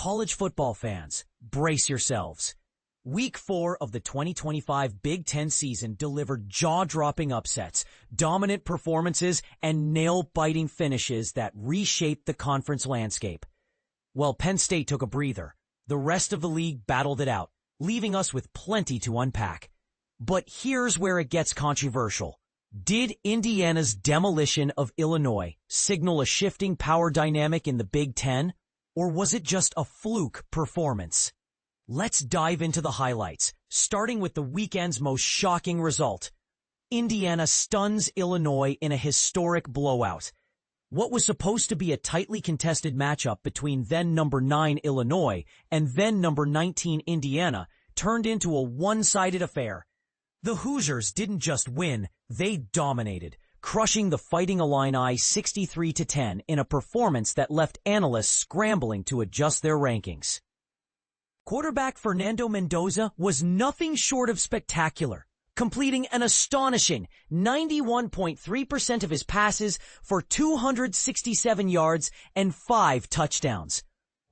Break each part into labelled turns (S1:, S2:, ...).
S1: College football fans, brace yourselves. Week 4 of the 2025 Big Ten season delivered jaw-dropping upsets, dominant performances, and nail-biting finishes that reshaped the conference landscape. While Penn State took a breather, the rest of the league battled it out, leaving us with plenty to unpack. But here's where it gets controversial. Did Indiana's demolition of Illinois signal a shifting power dynamic in the Big Ten, or was it just a fluke performance? Let's dive into the highlights, starting with the weekend's most shocking result. Indiana stuns Illinois in a historic blowout. What was supposed to be a tightly contested matchup between then number 9 Illinois and then number 19 Indiana turned into a one-sided affair. The Hoosiers didn't just win, they dominated, crushing the Fighting Illini 63-10 in a performance that left analysts scrambling to adjust their rankings. Quarterback Fernando Mendoza was nothing short of spectacular, completing an astonishing 91.3% of his passes for 267 yards and 5 touchdowns.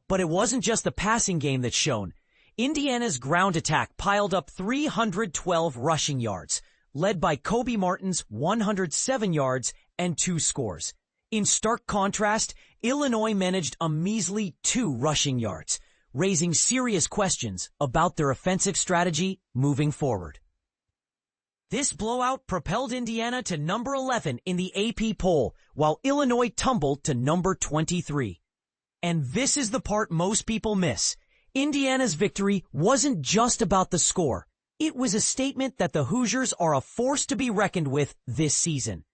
S1: But it wasn't just the passing game that shone. Indiana's ground attack piled up 312 rushing yards, led by Kobe Martin's 107 yards and 2 scores. In stark contrast, Illinois managed a measly 2 rushing yards, raising serious questions about their offensive strategy moving forward. This blowout propelled Indiana to number 11 in the AP poll, while Illinois tumbled to number 23. And this is the part most people miss. Indiana's victory wasn't just about the score. It was a statement that the Hoosiers are a force to be reckoned with this season.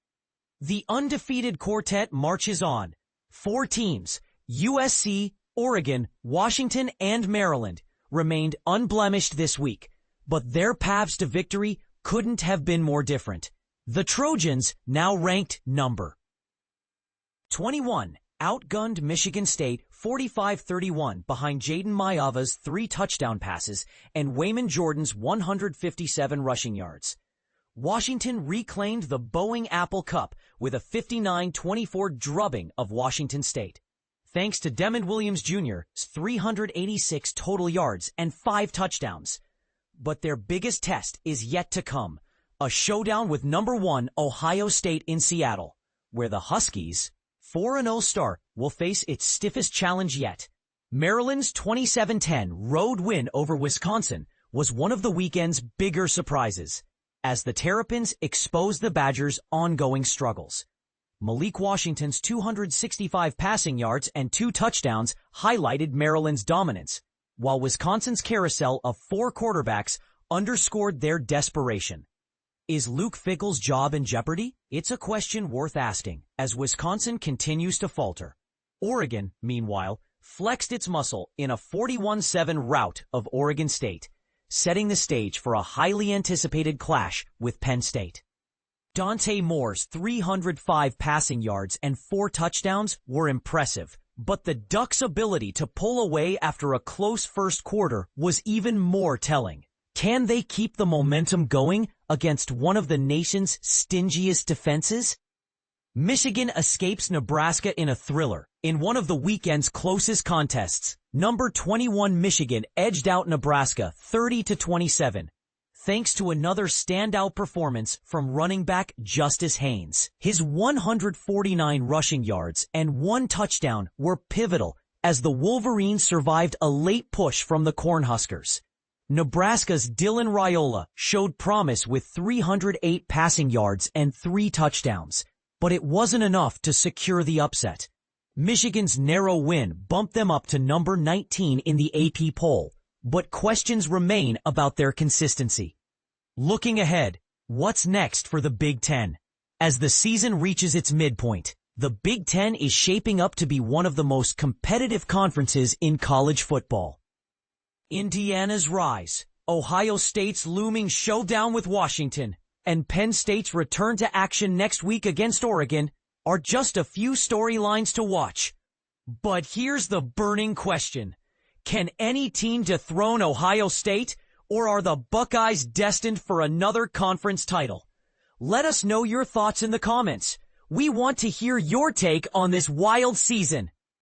S1: The undefeated quartet marches on. 4 teams, USC, Oregon, Washington, and Maryland, remained unblemished this week, but their paths to victory couldn't have been more different. The Trojans now ranked number 21, outgunned Michigan State 45-31 behind Jaden Mayava's 3 touchdown passes and Wayman Jordan's 157 rushing yards. Washington reclaimed the Boeing Apple Cup with a 59-24 drubbing of Washington State, thanks to Demond Williams Jr.'s 386 total yards and 5 touchdowns. But their biggest test is yet to come, a showdown with number 1 Ohio State in Seattle, where the Huskies, 4-0 start, will face its stiffest challenge yet. Maryland's 27-10 road win over Wisconsin was one of the weekend's bigger surprises, as the Terrapins exposed the Badgers' ongoing struggles. Malik Washington's 265 passing yards and 2 touchdowns highlighted Maryland's dominance, while Wisconsin's carousel of 4 quarterbacks underscored their desperation. Is Luke Fickell's job in jeopardy? It's a question worth asking, as Wisconsin continues to falter. Oregon, meanwhile, flexed its muscle in a 41-7 rout of Oregon State, setting the stage for a highly anticipated clash with Penn State. Dante Moore's 305 passing yards and 4 touchdowns were impressive, but the Ducks' ability to pull away after a close first quarter was even more telling. Can they keep the momentum going against one of the nation's stingiest defenses? Michigan escapes Nebraska in a thriller. In one of the weekend's closest contests, number 21 Michigan edged out Nebraska 30-27. Thanks to another standout performance from running back Justice Haynes. His 149 rushing yards and 1 touchdown were pivotal as the Wolverines survived a late push from the Cornhuskers. Nebraska's Dylan Raiola showed promise with 308 passing yards and 3 touchdowns, but it wasn't enough to secure the upset. Michigan's narrow win bumped them up to number 19 in the AP poll, but questions remain about their consistency. Looking ahead, what's next for the Big Ten? As the season reaches its midpoint, the Big Ten is shaping up to be one of the most competitive conferences in college football. Indiana's rise, Ohio State's looming showdown with Washington, and Penn State's return to action next week against Oregon are just a few storylines to watch. But here's the burning question. Can any team dethrone Ohio State, or are the Buckeyes destined for another conference title? Let us know your thoughts in the comments. We want to hear your take on this wild season.